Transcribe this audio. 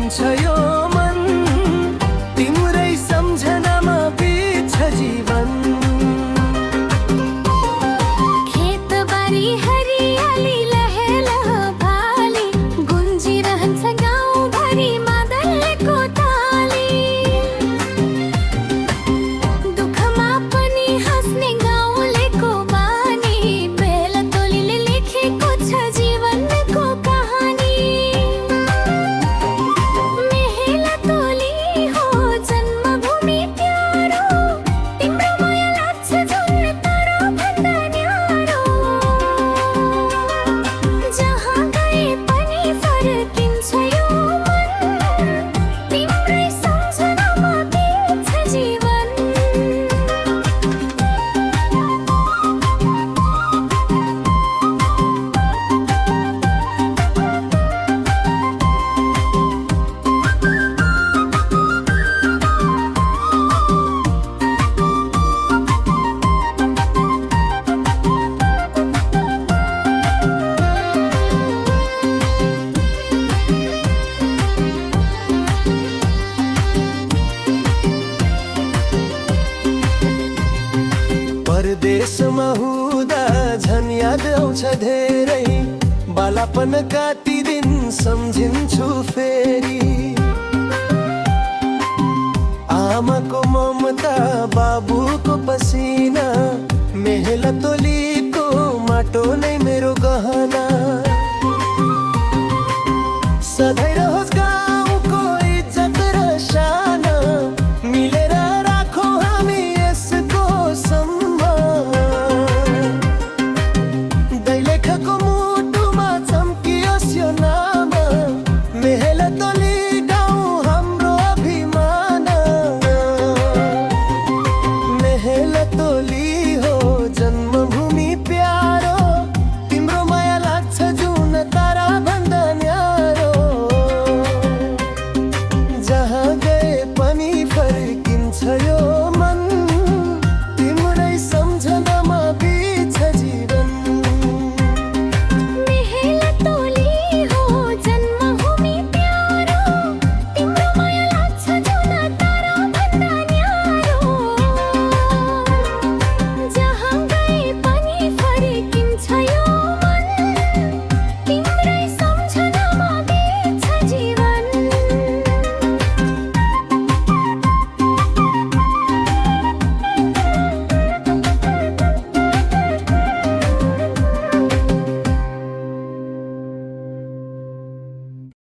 दिन्छ यो मन, तिम्रै सम्झनामा बित्छ जीवन। खेतबारी हरियाली लहेला भाली, गुन्जिरहन्छ गाउँभरि मादलको ताली। दुःखमा पनि हाँस्ने गाउँलेको बानी, बेला तोलीले लेखेको छ जीवनको कहानी। मेहेला तोली हो जन्मभूमि प्यारो, तिम्रो माया लाग्छ झन् तारा भन्दा न्यारो। जहाँ गए पनि फर्किन्छ यो मन, तिम्रै सम्झनामा बित्छ जीवन। परदेशमा हुँदा झन् याद आउँछ धेरै, बालापनका ती दिन सम्झिन्छु फेरि। आमाको ममता, बाबुको पसिना,